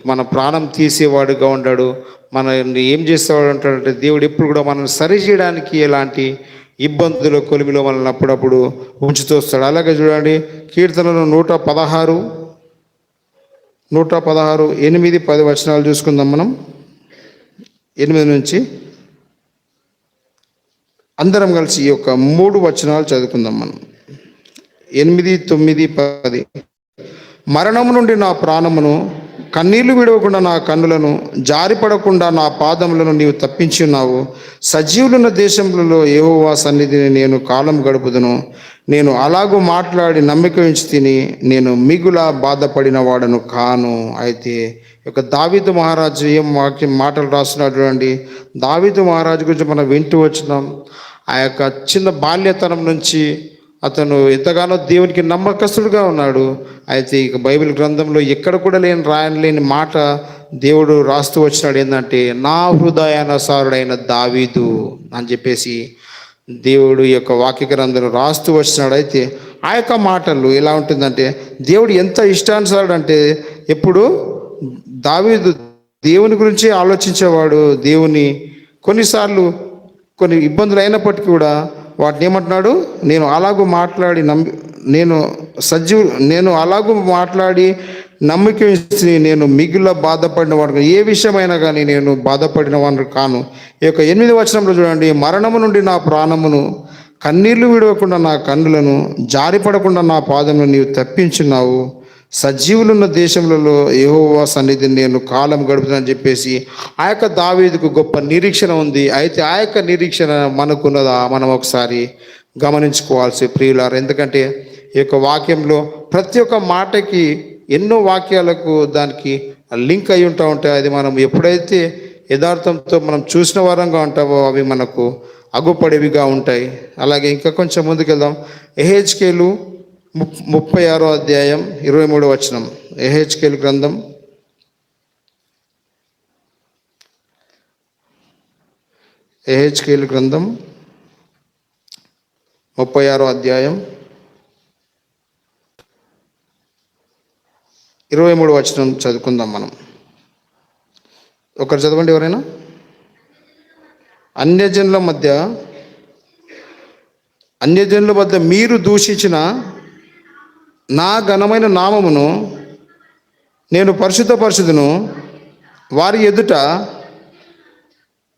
మన ప్రాణం తీసేవాడుగా ఉంటాడు. మనల్ని ఏం చేసేవాడు ఉంటాడంటే దేవుడు ఎప్పుడు కూడా మనం సరి చేయడానికి ఎలాంటి ఇబ్బందులు, కొలిమిలో మనల్ని అప్పుడప్పుడు ఉంచుతూ వస్తాడు. అలాగే చూడండి, కీర్తనలు 116, 8, 10 వచనాలు చూసుకుందాం. మనం 8 నుంచి అందరం కలిసి ఈ యొక్క 3 వచనాలు చదువుకుందాం. మనం 8, 9, 10. మరణము నుండి నా ప్రాణమును, కన్నీళ్లు విడవకుండా నా కన్నులను, జారిపడకుండా నా పాదములను నీవు తప్పించి ఉన్నావు. సజీవులున్న దేశములలో యెహోవా సన్నిధిని నేను కాలం గడుపుదును. నేను అలాగూ మాట్లాడి నమ్మిక ఉంచి తిని నేను మిగుల బాధపడిన వాడను కాను. అయితే ఒక దావీదు మహారాజు మాటలు రాస్తున్నాడు చూడండి. దావీదు మహారాజు గురించి మనం వింటూ వచ్చినాం. ఆ యొక్క చిన్న బాల్యతనం నుంచి అతను ఎంతగానో దేవునికి నమ్మకస్తుడుగా ఉన్నాడు. అయితే ఇక బైబిల్ గ్రంథంలో ఎక్కడ కూడా రాయలేని మాట దేవుడు రాస్తూ వచ్చినాడు. ఏంటంటే నా హృదయానుసారుడైన దావీదు అని చెప్పేసి దేవుడు ఈ యొక్క వాక్య గ్రంథంలో రాస్తూ వచ్చినాడు. అయితే ఆ యొక్క మాటలు ఎలా ఉంటుందంటే దేవుడు ఎంత ఇష్టానుసారుడు అంటే ఎప్పుడు దావీదు దేవుని గురించి ఆలోచించేవాడు. దేవుని కొన్నిసార్లు కొన్ని ఇబ్బందులు అయినప్పటికీ కూడా వాటిని ఏమంటున్నాడు, నేను అలాగూ మాట్లాడి నేను అలాగూ మాట్లాడి నమ్మిక ఇచ్చి నేను మిగుల బాధపడిన వాడు, ఏ విషయమైనా కానీ నేను బాధపడిన వాడు కాను. ఈ యొక్క 8వ వచనంలో చూడండి, మరణము నుండి నా ప్రాణమును, కన్నీళ్లు విడవకుండా నా కన్నులను, జారిపడకుండా నా పాదమును నీవు తప్పించున్నావు. సజీవులున్న దేశంలో యెహోవా సన్నిధిని నేను కాలం గడుపుతానని చెప్పేసి ఆ యొక్క దావీదుకు గొప్ప నిరీక్షణ ఉంది. అయితే ఆ యొక్క నిరీక్షణ మనకున్నదా, మనం ఒకసారి గమనించుకోవాల్సి ప్రియులారు. ఎందుకంటే ఈ యొక్క వాక్యంలో ప్రతి ఒక్క మాటకి ఎన్నో వాక్యాలకు దానికి లింక్ అయి ఉంటాయి. అది మనం ఎప్పుడైతే యథార్థంతో మనం చూసిన వారంగా ఉంటామో అవి మనకు అగుపడేవిగా ఉంటాయి. అలాగే ఇంకా కొంచెం ముందుకెళ్దాం. యెహెజ్కేలు 36వ అధ్యాయం 23వ వచనం. యెహెజ్కేలు గ్రంథం 36వ అధ్యాయం 23వ వచనం చదువుకుందాం మనం. ఒకరు చదవండి ఎవరైనా. అన్యజనుల మధ్య మీరు దూషించిన నా ఘనమైన నామమును నేను పరిశుద్ధపరచుదును. వారి ఎదుట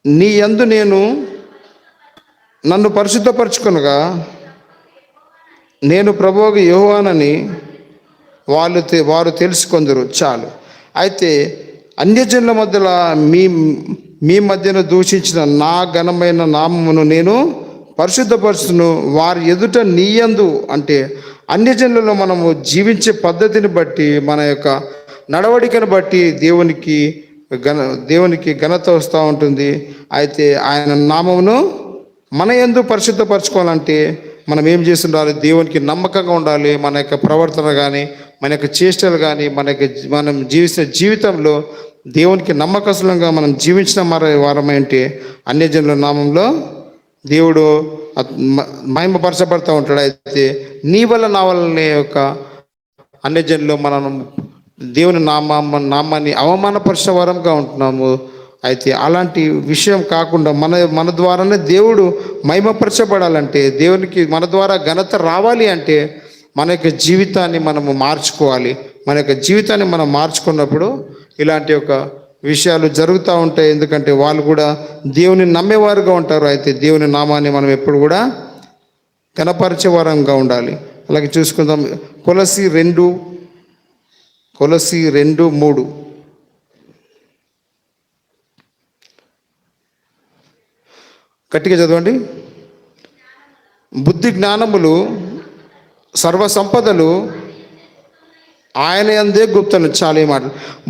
నీ యందు నేను నన్ను పరిశుద్ధపరచుకొనగా నేను ప్రభువు యెహోవానని వారు తెలుసుకొందురు. చాలు. అయితే అన్యజనుల మధ్యలో మీ మధ్యన దూషించిన నా ఘనమైన నామమును నేను పరిశుద్ధపరచును. వారి ఎదుట నీయందు అంటే అన్యజనులలో మనము జీవించే పద్ధతిని బట్టి, మన యొక్క నడవడికను బట్టి దేవునికి ఘనత వస్తూ ఉంటుంది. అయితే ఆయన నామమును మన యందు పరిశుద్ధపరచుకోవాలంటే మనం ఏం చేస్తుండాలి, దేవునికి నమ్మకంగా ఉండాలి. మన యొక్క ప్రవర్తన కానీ, మన యొక్క చేష్టలు కానీ, మనం జీవిస్తున్న జీవితంలో దేవునికి నమ్మకస్తులంగా మనం జీవించిన వారమైంటే అన్యజనుల నామంలో దేవుడు మహిమపరచబడుతూ ఉంటాడు. అయితే నీ వల్ల నా వల్లనే యొక్క అన్యజనులు మనం దేవుని నామాన్ని అవమానపరిచిన వారంగా ఉంటున్నాము. అయితే అలాంటి విషయం కాకుండా మన ద్వారానే దేవుడు మహిమపరచబడాలంటే, దేవునికి మన ద్వారా ఘనత రావాలి అంటే మన యొక్క జీవితాన్ని మనము మార్చుకోవాలి. మన యొక్క జీవితాన్ని మనం మార్చుకున్నప్పుడు ఇలాంటి ఒక విషయాలు జరుగుతూ ఉంటాయి. ఎందుకంటే వాళ్ళు కూడా దేవుని నమ్మేవారుగా ఉంటారు. అయితే దేవుని నామాన్ని మనం ఎప్పుడు కూడా కనపరిచే వారంగా ఉండాలి. అలాగే చూసుకుందాం. కొలస్సీ 2:3 గట్టిగా చదవండి. బుద్ధి జ్ఞానములు సర్వసంపదలు ఆయన యందే గుప్తములు. చాలా మాట.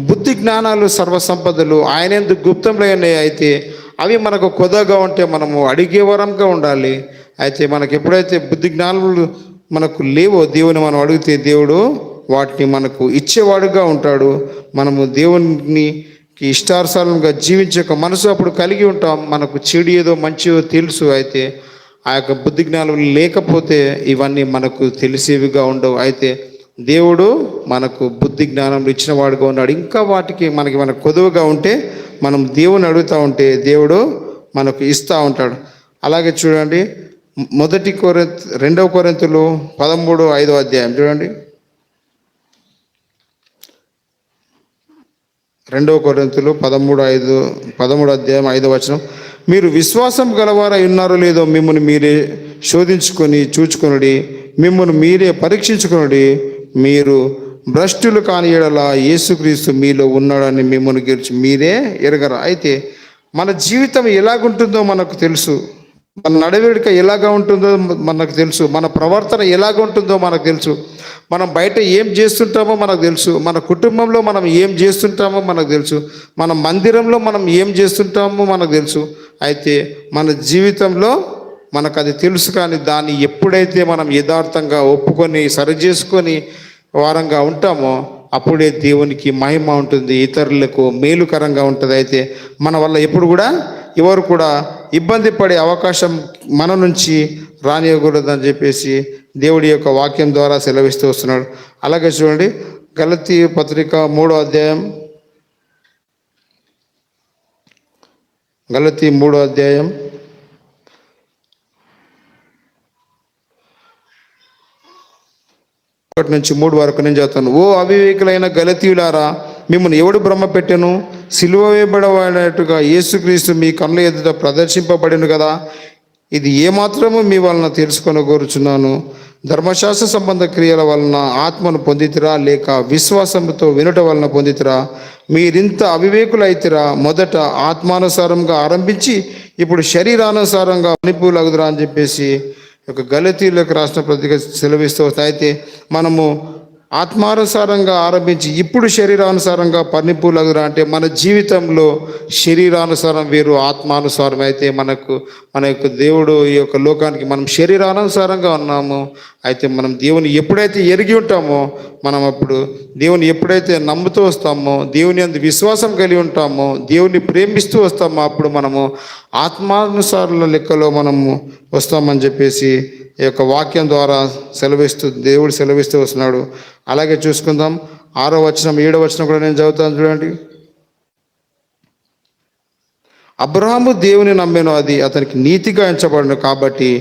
బుద్ధి జ్ఞానాలు సర్వసంపదలు ఆయన యందు గుప్తంలో ఉన్నాయి. అయితే అవి మనకు కొదగా ఉంటే మనము అడిగే వరంగా ఉండాలి. అయితే మనకు ఎప్పుడైతే బుద్ధి జ్ఞానములు మనకు లేవో, దేవుని మనం అడిగితే దేవుడు వాటిని మనకు ఇచ్చేవాడుగా ఉంటాడు. మనము దేవునికి ఇష్టానుసారంగా జీవించే ఒక మనసు అప్పుడు కలిగి ఉంటాం. మనకు చెడు ఏదో మంచి ఏదో తెలుసు. అయితే ఆ యొక్క బుద్ధి జ్ఞానం లేకపోతే ఇవన్నీ మనకు తెలిసేవిగా ఉండవు. అయితే దేవుడు మనకు బుద్ధి జ్ఞానం ఇచ్చిన వాడుగా ఉన్నాడు. ఇంకా వాటికి మనకు కొదువుగా ఉంటే మనం దేవుని అడుగుతూ ఉంటే దేవుడు మనకు ఇస్తూ ఉంటాడు. అలాగే చూడండి, 2 కొరింథీయులు 13:5 అధ్యాయం చూడండి. 2 కొరింథీయులు 13 అధ్యాయం 5వ వచనం. మీరు విశ్వాసం గలవారై ఉన్నారో లేదో మిమ్మల్ని మీరే శోధించుకొని చూచుకొనుడి, మిమ్మల్ని మీరే పరీక్షించుకొనుడి. మీరు భ్రష్టులు కాని యెడల యేసుక్రీస్తు మీలో ఉన్నాడని మిమ్మల్ని గురించి మీరే ఎరగరా. అయితే మన జీవితం ఎలాగుంటుందో మనకు తెలుసు. మన నడవడిక ఎలాగా ఉంటుందో మనకు తెలుసు. మన ప్రవర్తన ఎలాగ ఉంటుందో మనకు తెలుసు. మనం బయట ఏం చేస్తుంటామో మనకు తెలుసు. మన కుటుంబంలో మనం ఏం చేస్తుంటామో మనకు తెలుసు. మన మందిరంలో మనం ఏం చేస్తుంటామో మనకు తెలుసు. అయితే మన జీవితంలో మనకు అది తెలుసు. కానీ దాన్ని ఎప్పుడైతే మనం యథార్థంగా ఒప్పుకొని సరిచేసుకొని వారంగా ఉంటామో అప్పుడే దేవునికి మహిమ ఉంటుంది, ఇతరులకు మేలుకరంగా ఉంటుంది. అయితే మన వల్ల ఎప్పుడు కూడా ఎవరు కూడా ఇబ్బంది పడే అవకాశం మన నుంచి రానియకూడదని చెప్పేసి దేవుడి యొక్క వాక్యం ద్వారా సెలవిస్తూ వస్తున్నాడు. అలాగే చూడండి, గలతీ పత్రిక 3వ అధ్యాయం, గలతీ 3వ అధ్యాయం 1-3 వరకు నేను చదువుతాను. ఓ అవివేకులైన గలతీయులారా, మిమ్మల్ని ఎవడు భ్రమ పెట్టెను? సిలువ వేయబడేట్టుగా యేసుక్రీస్తు మీ కళ్ళ ఎదుట ప్రదర్శింపబడిను కదా. ఇది ఏమాత్రము మీ వలన తెలుసుకొనగోరుచున్నాను. ధర్మశాస్త్ర సంబంధ క్రియల వలన ఆత్మను పొందితిరా, లేక విశ్వాసంతో వినుట వలన పొందితిరా? మీరింత అవివేకులైతిరా. మొదట ఆత్మానుసారంగా ఆరంభించి ఇప్పుడు శరీరానుసారంగా పనిపులగుదురా అని చెప్పేసి ఒక గలతీయులకు రాసిన పత్రిక సెలవిస్తూ వస్తాయి. అయితే మనము ఆత్మానుసారంగా ఆరంభించి ఇప్పుడు శరీరానుసారంగా పరిణిపులగురా అంటే మన జీవితంలో శరీరానుసారం వేరు, ఆత్మానుసారం. అయితే మన యొక్క దేవుడు ఈ యొక్క లోకానికి మనం శరీరానుసారంగా ఉన్నాము. అయితే మనం దేవుని ఎప్పుడైతే ఎరిగి ఉంటామో, మనం అప్పుడు దేవుని ఎప్పుడైతే నమ్ముతూ వస్తామో, దేవుని అందు విశ్వాసం కలిగి ఉంటామో, దేవుని ప్రేమిస్తూ వస్తామో, అప్పుడు మనము ఆత్మానుసారుల లెక్కలో మనము వస్తామని చెప్పేసి ఈ యొక్క వాక్యం ద్వారా దేవుడు సెలవిస్తూ వస్తున్నాడు. అలాగే చూసుకుందాం, 6వ వచనం 7వ వచనం కూడా నేను చదువుతాను చూడండి. అబ్రహాము దేవుని నమ్మెను, అది అతనికి నీతిగా ఎంచబడను. కాబట్టి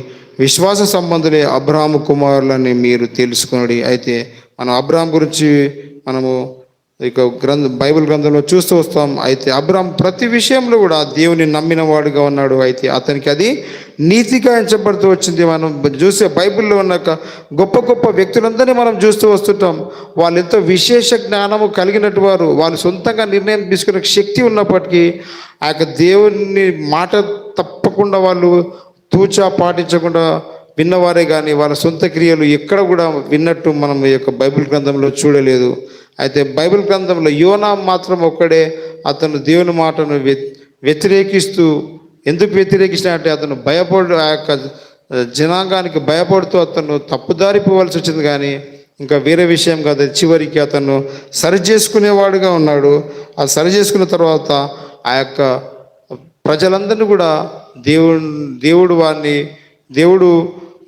విశ్వాస సంబంధులే అబ్రహాము కుమారులని మీరు తెలుసుకొనుడి. అయితే మనం అబ్రహాం గురించి మనము ఇక బైబిల్ గ్రంథంలో చూస్తూ వస్తాం. అయితే అబ్రహాం ప్రతి విషయంలో కూడా దేవుని నమ్మిన వాడుగా ఉన్నాడు. అయితే అతనికి అది నీతిగా ఎంచబడుతూ వచ్చింది. మనం చూసే బైబిల్లో ఉన్న గొప్ప గొప్ప వ్యక్తులందరినీ మనం చూస్తూ వస్తుంటాం. వాళ్ళు ఎంతో విశేష జ్ఞానము కలిగినట్టు వారు, వాళ్ళు సొంతంగా నిర్ణయం తీసుకునే శక్తి ఉన్నప్పటికీ ఆ యొక్క దేవుని మాట తప్పకుండా వాళ్ళు తూచా పాటించకుండా విన్నవారే కానీ వాళ్ళ సొంత క్రియలు ఎక్కడ కూడా విన్నట్టు మనం ఈ యొక్క బైబిల్ గ్రంథంలో చూడలేదు. అయితే బైబిల్ గ్రంథంలో యోనా మాత్రం ఒక్కడే అతను దేవుని మాటను వ్యతిరేకిస్తూ, ఎందుకు వ్యతిరేకించినా అంటే అతను ఆ యొక్క జనాంగానికి భయపడుతూ అతను తప్పుదారి పోవాల్సి వచ్చింది. కానీ ఇంకా వేరే విషయం కాదు, చివరికి అతను సరి చేసుకునేవాడుగా ఉన్నాడు. ఆ సరి చేసుకున్న తర్వాత ఆ యొక్క ప్రజలందరినీ కూడా దేవుడు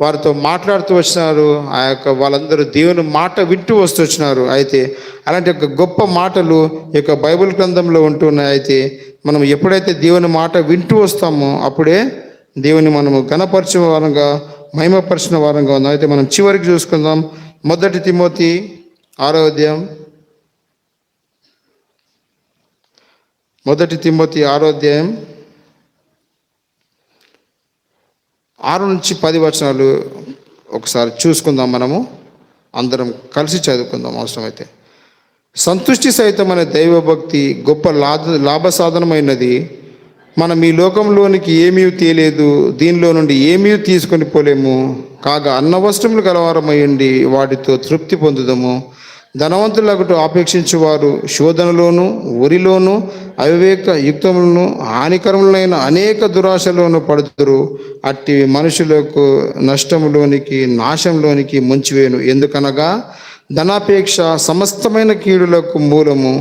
వారితో మాట్లాడుతూ వచ్చినారు. ఆ యొక్క వాళ్ళందరూ దేవుని మాట వింటూ వస్తూ వచ్చినారు. అయితే అలాంటి యొక్క గొప్ప మాటలు ఈ యొక్క బైబిల్ గ్రంథంలో ఉంటున్నాయి. అయితే మనం ఎప్పుడైతే దేవుని మాట వింటూ వస్తామో అప్పుడే దేవుని మనము ఘనపరిచిన వారంగా, మహిమపరిచిన వారంగా ఉన్నాం. అయితే మనం చివరికి చూసుకుందాం, 1 తిమోతి 6వ అధ్యాయం, 1 తిమోతి 6వ అధ్యాయం 6-10 వచనాలు ఒకసారి చూసుకుందాం. మనము అందరం కలిసి చదువుకుందాం అవసరమైతే. సంతుష్టి సహితమైన దైవభక్తి గొప్ప లాభ సాధనమైనది. మనం ఈ లోకంలోనికి ఏమీ తేలేదు, దీనిలో నుండి ఏమీ తీసుకొని పోలేము. కాగా అన్న వస్త్రములు గలవారమయ్యండి, వాటితో తృప్తి పొందుదము. ధనవంతులకు అపేక్షించువారు శోధనలోను, ఉరిలోను, అవివేక యుక్తములను, హానికరములైన అనేక దురాశలోను పడుతురు. అట్టి మనుషులకు నష్టములోనికి, నాశంలోనికి ముంచివేను. ఎందుకనగా ధనాపేక్ష సమస్తమైన కీడులకు మూలము.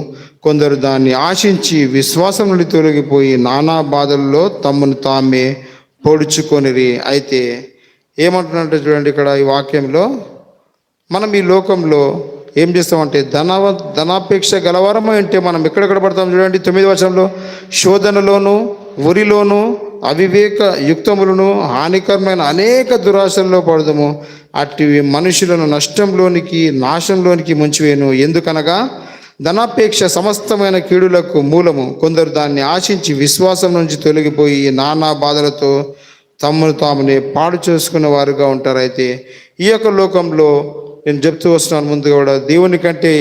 కొందరు దాన్ని ఆశించి విశ్వాసం నుండి తొలగిపోయి నానా బాధల్లో తమను తామే పొడుచుకొనిరి. అయితే ఏమంటున్నట్టు చూడండి, ఇక్కడ ఈ వాక్యంలో మనం ఈ లోకంలో ఏం చేస్తామంటే ధనాపేక్ష గలవారమై అంటే మనం ఎక్కడెక్కడ పడతాం చూడండి. 9వ వచనంలో శోధనలోను, ఉరిలోను, అవివేక యుక్తములను, హానికరమైన అనేక దురాశల్లో పడదము. అట్టివి మనుషులను నష్టంలోనికి, నాశంలోనికి ముంచివేను. ఎందుకనగా ధనాపేక్ష సమస్తమైన కీడులకు మూలము. కొందరు దాన్ని ఆశించి విశ్వాసం నుంచి తొలగిపోయి నానా బాధలతో తమను తామునే పాడు చేసుకున్న వారుగా ఉంటారు. అయితే ఈ యొక్క లోకంలో నేను చెప్తూ వస్తున్నాను ముందుగా కూడా, దేవుని కంటే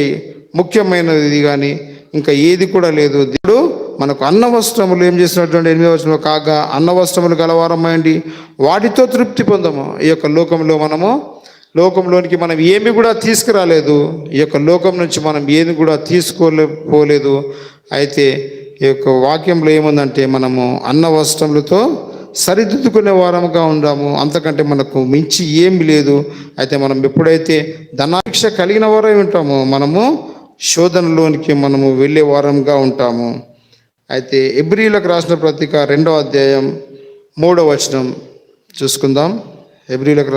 ముఖ్యమైనది కానీ ఇంకా ఏది కూడా లేదు. దేవుడు మనకు అన్న వస్త్రములు ఏం చేసినటువంటి 8వ వచనంలో, కాగా అన్న వస్త్రములు గలవారమైండి వాటితో తృప్తి పొందము. ఈ యొక్క లోకంలోనికి మనం ఏమి కూడా తీసుకురాలేదు. ఈ యొక్క లోకం నుంచి మనం ఏది కూడా తీసుకోలేకపోలేదు. అయితే ఈ యొక్క వాక్యంలో ఏముందంటే మనము అన్న వస్త్రములతో సరిదిద్దుకునే వారంగా ఉందాము. అంతకంటే మనకు మించి ఏమి లేదు. అయితే మనం ఎప్పుడైతే ధనాపేక్ష కలిగిన వారై ఉంటామో మనము శోధనలోనికి మనము వెళ్ళే వారంగా ఉంటాము. అయితే హెబ్రీయులకు రాసిన పత్రిక 2వ అధ్యాయం 3వ వచనం చూసుకుందాం. హెబ్రీయులకు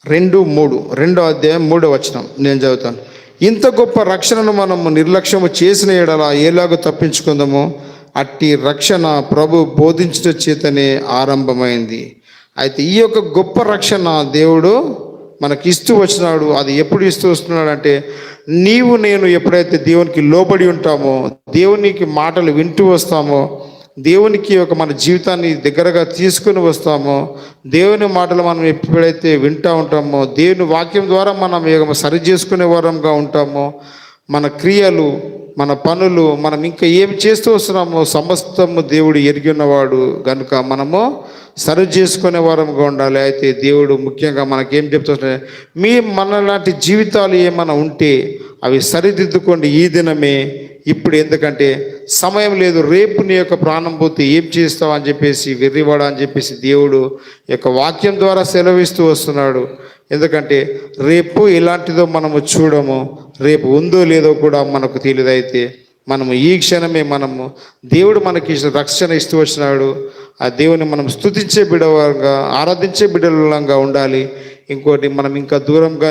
2:3 అధ్యాయం 3వ వచనం నేను చదువుతాను. ఇంత గొప్ప రక్షణను మనము నిర్లక్ష్యము చేసిన ఎడల ఎలాగో తప్పించుకుందామో అట్టి రక్షణ ప్రభు బోధించట చేతనే ఆరంభమైంది. అయితే ఈ యొక్క గొప్ప రక్షణ దేవుడు మనకి ఇస్తూ వచ్చినాడు. అది ఎప్పుడు ఇస్తూ వస్తున్నాడు అంటే, నీవు నేను ఎప్పుడైతే దేవునికి లోబడి ఉంటామో, దేవునికి మాటలు వింటూ వస్తామో, దేవునికి మన జీవితాన్ని దగ్గరగా తీసుకుని వస్తామో, దేవుని మాటలు మనం ఎప్పుడైతే వింటూ ఉంటామో, దేవుని వాక్యం ద్వారా మనం సరి చేసుకునే వారంగా ఉంటామో, మన క్రియలు, మన పనులు, మనం ఇంకా ఏమి చేస్తూ వస్తున్నామో సమస్తము దేవుడు ఎరిగి ఉన్నవాడు కనుక మనము సరి చేసుకునే వారంగా ఉండాలి. అయితే దేవుడు ముఖ్యంగా మనకేం చెప్తున్నా, మనలాంటి జీవితాలు ఏమైనా ఉంటే అవి సరిదిద్దుకోండి ఈ దినమే, ఇప్పుడు. ఎందుకంటే సమయం లేదు. రేపు నీ యొక్క ప్రాణం పోతే ఏం చేస్తావు అని చెప్పేసి వెర్రివాడా అని చెప్పేసి దేవుడు యొక్క వాక్యం ద్వారా సెలవిస్తూ వస్తున్నాడు. ఎందుకంటే రేపు ఎలాంటిదో మనము చూడము, రేపు ఉందో లేదో కూడా మనకు తెలియదు. అయితే మనము ఈ క్షణమే దేవుడు మనకి రక్షణ ఇస్తూ వచ్చినాడు. ఆ దేవుని మనం స్తుతించే బిడ్డగా, ఆరాధించే బిడ్డలంగా ఉండాలి. ఇంకోటి, మనం ఇంకా దూరంగా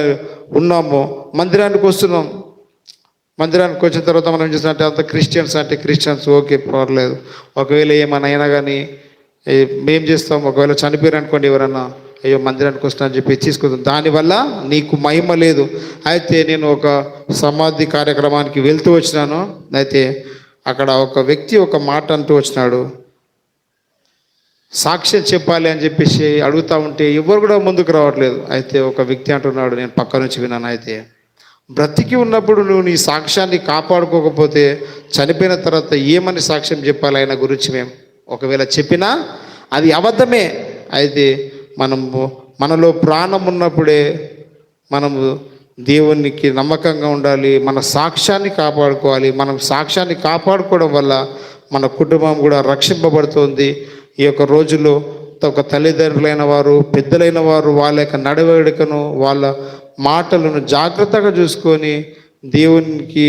ఉన్నామో, మందిరానికి వస్తున్నాం, మందిరానికి వచ్చిన తర్వాత మనం ఏం చేస్తామంటే అంత క్రిస్టియన్స్ ఓకే, పర్లేదు. ఒకవేళ ఏమైనా అయినా కానీ మేం చేస్తాం, ఒకవేళ చనిపోయారు అనుకోండి ఎవరన్నా, అయ్యో మందిరానికి వస్తున్నా అని చెప్పి తీసుకుంటాం, దానివల్ల నీకు మహిమ లేదు. అయితే నేను ఒక సమాధి కార్యక్రమానికి వెళ్తూ వచ్చినాను. అయితే అక్కడ ఒక వ్యక్తి ఒక మాట అంటూ వచ్చినాడు, సాక్ష్యం చెప్పాలి అని చెప్పేసి అడుగుతూ ఉంటే ఎవరు కూడా ముందుకు రావట్లేదు. అయితే ఒక వ్యక్తి అంటున్నాడు, నేను పక్క నుంచి విన్నాను, అయితే బ్రతికి ఉన్నప్పుడు నువ్వు నీ సాక్ష్యాన్ని కాపాడుకోకపోతే చనిపోయిన తర్వాత ఏమని సాక్ష్యం చెప్పాలి ఆయన గురించి? మేము ఒకవేళ చెప్పినా అది అబద్ధమే. అయితే మనలో ప్రాణం ఉన్నప్పుడే మనము దేవునికి నమ్మకంగా ఉండాలి, మన సాక్ష్యాన్ని కాపాడుకోవాలి. మనం సాక్ష్యాన్ని కాపాడుకోవడం వల్ల మన కుటుంబం కూడా రక్షింపబడుతుంది. ఈ యొక్క రోజుల్లో ఒక తల్లిదండ్రులైన వారు, పెద్దలైన వారు వాళ్ళ యొక్క నడవడికను, వాళ్ళ మాటలను జాగ్రత్తగా చూసుకొని దేవునికి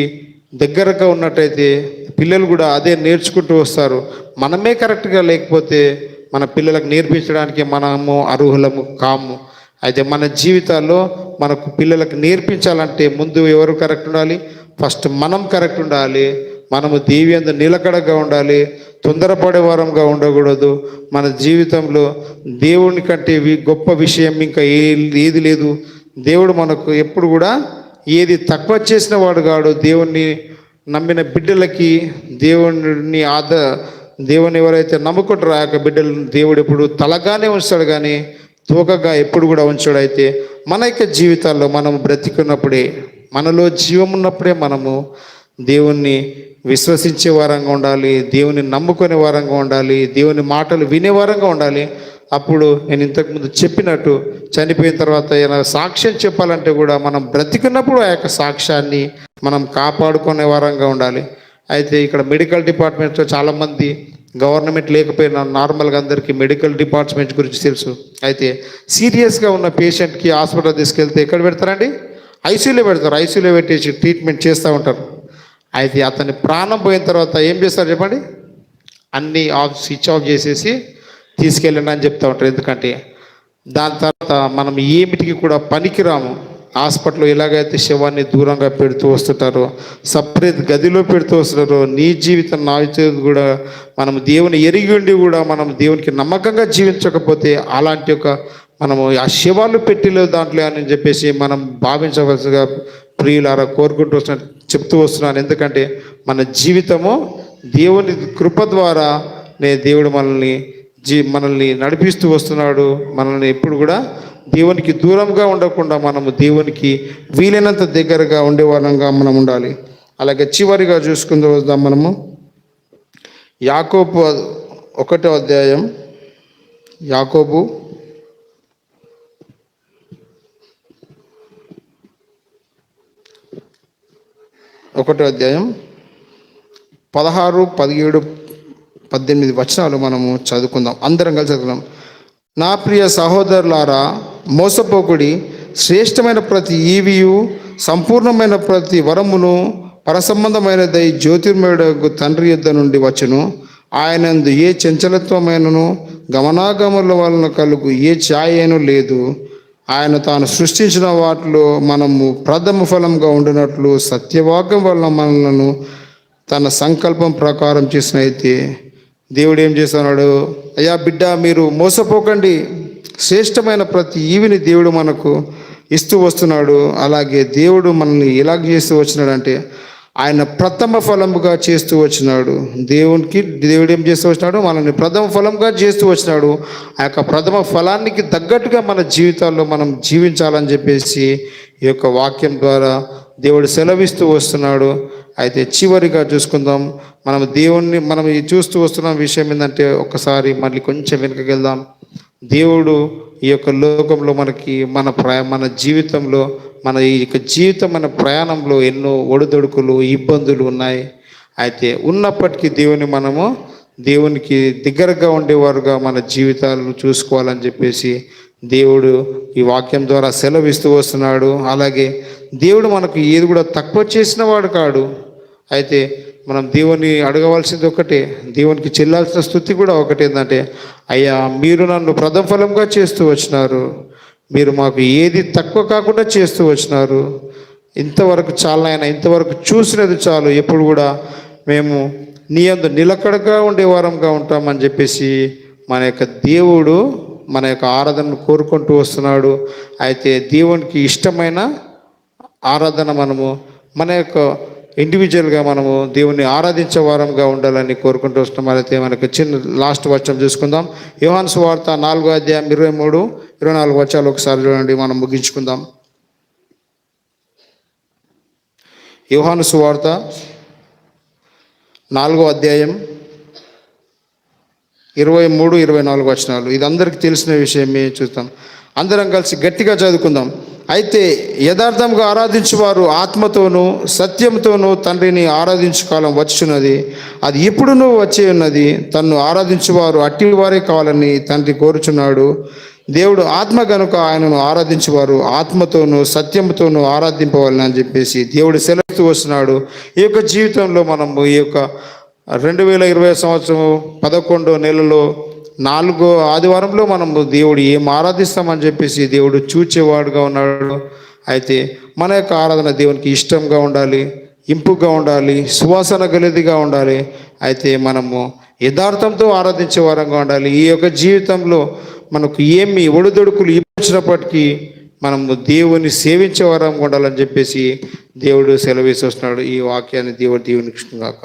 దగ్గరగా ఉన్నట్టయితే పిల్లలు కూడా అదే నేర్చుకుంటూ వస్తారు. మనమే కరెక్ట్గా లేకపోతే మన పిల్లలకు నేర్పించడానికి మనము అర్హులము కాము. అయితే మన జీవితాల్లో మనకు పిల్లలకు నేర్పించాలంటే ముందు ఎవరు కరెక్ట్ ఉండాలి? ఫస్ట్ మనం కరెక్ట్ ఉండాలి. మనము దేవి అందు నిలకడగా ఉండాలి, తొందరపడే వారంగా ఉండకూడదు. మన జీవితంలో దేవుని కంటే గొప్ప విషయం ఇంకా ఏది లేదు. దేవుడు మనకు ఎప్పుడు కూడా ఏది తక్కువ చేసిన వాడు కాడు. దేవుణ్ణి నమ్మిన బిడ్డలకి దేవుని ఎవరైతే నమ్ముకుంటారో ఆ యొక్క బిడ్డలను దేవుడు ఎప్పుడు తలగానే ఉంచాడు, కానీ తోకగా ఎప్పుడు కూడా ఉంచాడు. అయితే మన యొక్క జీవితాల్లో మనము బ్రతికున్నప్పుడే, మనలో జీవం ఉన్నప్పుడే మనము దేవుణ్ణి విశ్వసించే వారంగా ఉండాలి, దేవుని నమ్ముకునే వారంగా ఉండాలి, దేవుని మాటలు వినే వారంగా ఉండాలి. అప్పుడు నేను ఇంతకుముందు చెప్పినట్టు చనిపోయిన తర్వాత ఏదైనా సాక్ష్యం చెప్పాలంటే కూడా మనం బ్రతికున్నప్పుడు ఆ యొక్క సాక్ష్యాన్ని మనం కాపాడుకునే వారంగా ఉండాలి. అయితే ఇక్కడ మెడికల్ డిపార్ట్మెంట్లో చాలామంది, గవర్నమెంట్ లేకపోయినా నార్మల్గా అందరికీ మెడికల్ డిపార్ట్మెంట్ గురించి తెలుసు. అయితే సీరియస్గా ఉన్న పేషెంట్కి హాస్పిటల్ తీసుకెళ్తే ఎక్కడ పెడతారండి? ఐసీయూలో పెడతారు. ఐసీయూలో పెట్టేసి ట్రీట్మెంట్ చేస్తూ ఉంటారు. అయితే అతని ప్రాణం పోయిన తర్వాత ఏం చేస్తారు చెప్పండి? అన్నీ స్విచ్ ఆఫ్ చేసేసి తీసుకెళ్ళండి అని చెప్తూ ఉంటారు. ఎందుకంటే దాని తర్వాత మనం ఏమిటికి కూడా పనికిరాము. హాస్పిటల్లో ఎలాగైతే శవాన్ని దూరంగా పెడుతూ వస్తుంటారో, సపరేట్ గదిలో పెడుతూ వస్తుంటారో, నీ జీవితం నా జీవితం కూడా మనం దేవుని ఎరిగి ఉండి కూడా మనం దేవునికి నమ్మకంగా జీవించకపోతే అలాంటి మనము ఆ శవాలు పెట్టిలో దాంట్లో అని చెప్పేసి మనం భావించవలసిగా ప్రియులారా కోరుకుంటూ చెప్తూ వస్తున్నాను. ఎందుకంటే మన జీవితము దేవుని కృప ద్వారా దేవుడు మనల్ని నడిపిస్తూ వస్తున్నాడు. మనల్ని ఎప్పుడు కూడా దేవునికి దూరంగా ఉండకుండా మనము దేవునికి వీలైనంత దగ్గరగా ఉండేవారంగా మనం ఉండాలి. అలాగే చివరిగా చూసుకుంటూ వద్దాం మనము యాకోబు 1వ అధ్యాయం, యాకోబు 1వ అధ్యాయం 16, 17, 18 వచనాలు మనము చదువుకుందాం. అందరం కలిసి చదువుకుందాం. నా ప్రియ సహోదరులారా, మోసపోకుడి. శ్రేష్టమైన ప్రతి ఈవియు, సంపూర్ణమైన ప్రతి వరమును పరసంబంధమైనదై జ్యోతిర్మయుడగు తండ్రి యుద్ధ నుండి వచ్చును. ఆయనందు ఏ చంచలత్వమైనను గమనాగమల వలన కలుగు ఏ ఛాయను లేదు. ఆయన తాను సృష్టించిన వాటిలో మనము ప్రథమ ఫలంగా ఉండినట్లు సత్యవాక్యం వలన మనలను తన సంకల్పం ప్రకారం చేసినైతే దేవుడు ఏం చేస్తున్నాడు? అయ్యా బిడ్డ, మీరు మోసపోకండి, శ్రేష్టమైన ప్రతి ఈవిని దేవుడు మనకు ఇస్తూ వస్తున్నాడు. అలాగే దేవుడు మనల్ని ఎలాగ చేస్తూ వచ్చినాడంటే ఆయన ప్రథమ ఫలముగా చేస్తూ వచ్చినాడు. దేవుడు ఏం చేస్తూ వచ్చినాడు? మనల్ని ప్రథమ ఫలంగా చేస్తూ వచ్చినాడు. ఆ యొక్క ప్రథమ ఫలానికి తగ్గట్టుగా మన జీవితాల్లో మనం జీవించాలని చెప్పేసి ఈ యొక్క వాక్యం ద్వారా దేవుడు సెలవిస్తూ వస్తున్నాడు. అయితే చివరిగా చూసుకుందాం. మనం చూస్తూ వస్తున్న విషయం ఏంటంటే, ఒకసారి మళ్ళీ కొంచెం వెనుకకి వెళ్దాం. దేవుడు ఈ యొక్క లోకంలో మనకి మన జీవితంలో మన ప్రయాణంలో ఎన్నో ఒడిదొడుకులు, ఇబ్బందులు ఉన్నాయి. అయితే ఉన్నప్పటికీ దేవునికి దగ్గరగా ఉండేవారుగా మన జీవితాలను చూసుకోవాలని చెప్పేసి దేవుడు ఈ వాక్యం ద్వారా సెలవిస్తూ వస్తున్నాడు. అలాగే దేవుడు మనకు ఏది కూడా తక్కువ చేసిన వాడు కాడు. అయితే మనం దేవుని అడగవలసింది ఒకటే, దేవునికి చెల్లాల్సిన స్తుతి కూడా ఒకటి ఏంటంటే, అయ్యా మీరు నన్ను ప్రథమ ఫలంగా చేస్తూ వచ్చినారు, మీరు మాకు ఏది తక్కువ కాకుండా చేస్తూ వచ్చినారు. ఇంతవరకు చాలా ఆయన, ఇంతవరకు చూసినది చాలు, ఎప్పుడు కూడా మేము నీ యందు నిలకడగా ఉండేవారంగా ఉంటామని చెప్పేసి మన యొక్క దేవుడు మన యొక్క ఆరాధనను కోరుకుంటూ వస్తున్నాడు. అయితే దేవునికి ఇష్టమైన ఆరాధన మన యొక్క ఇండివిజువల్గా దేవుణ్ణి ఆరాధించే వారంగా ఉండాలని కోరుకుంటూ వస్తున్నాం. అయితే మనకు చిన్న లాస్ట్ వచనం చూసుకుందాం. యోహాను సువార్త 4వ అధ్యాయం 23, 24 వచనాలు ఒకసారి చూడండి, మనం ముగించుకుందాం. యోహాను సువార్త 4వ అధ్యాయం 23, 24 వచనాలు. ఇది అందరికీ తెలిసిన విషయమే. చూస్తాం, అందరం కలిసి గట్టిగా చదువుకుందాం. అయితే యథార్థంగా ఆరాధించువారు ఆత్మతోనూ సత్యంతోనూ తండ్రిని ఆరాధించు కాలం వచ్చున్నది, అది ఇప్పుడునూ వచ్చే ఉన్నది. తన్ను ఆరాధించువారు అట్టివారే కావాలని తండ్రి కోరుచున్నాడు. దేవుడు ఆత్మ గనుక ఆయనను ఆరాధించేవారు ఆత్మతోనూ సత్యంతోనూ ఆరాధింపవాలని అని చెప్పేసి దేవుడు సెలవుతూ వస్తున్నాడు. ఈ యొక్క జీవితంలో ఈ యొక్క 2020 సంవత్సరం 11వ నెలలో 4వ ఆదివారంలో దేవుడు ఏం ఆరాధిస్తామని చెప్పేసి దేవుడు చూచేవాడుగా ఉన్నాడు. అయితే మన యొక్క ఆరాధన దేవునికి ఇష్టంగా ఉండాలి, ఇంపుగా ఉండాలి, సువాసన గలదిగా ఉండాలి. అయితే యథార్థంతో ఆరాధించే వారంగా ఉండాలి. ఈ యొక్క జీవితంలో మనకు ఏమి ఒడిదొడుకులు వచ్చినప్పటికీ దేవుని సేవించే వారంగా ఉండాలని చెప్పేసి దేవుడు సెలవిస్తున్నాడు. ఈ వాక్యాన్ని దేవుడు దీవెనకిస్తుగాక.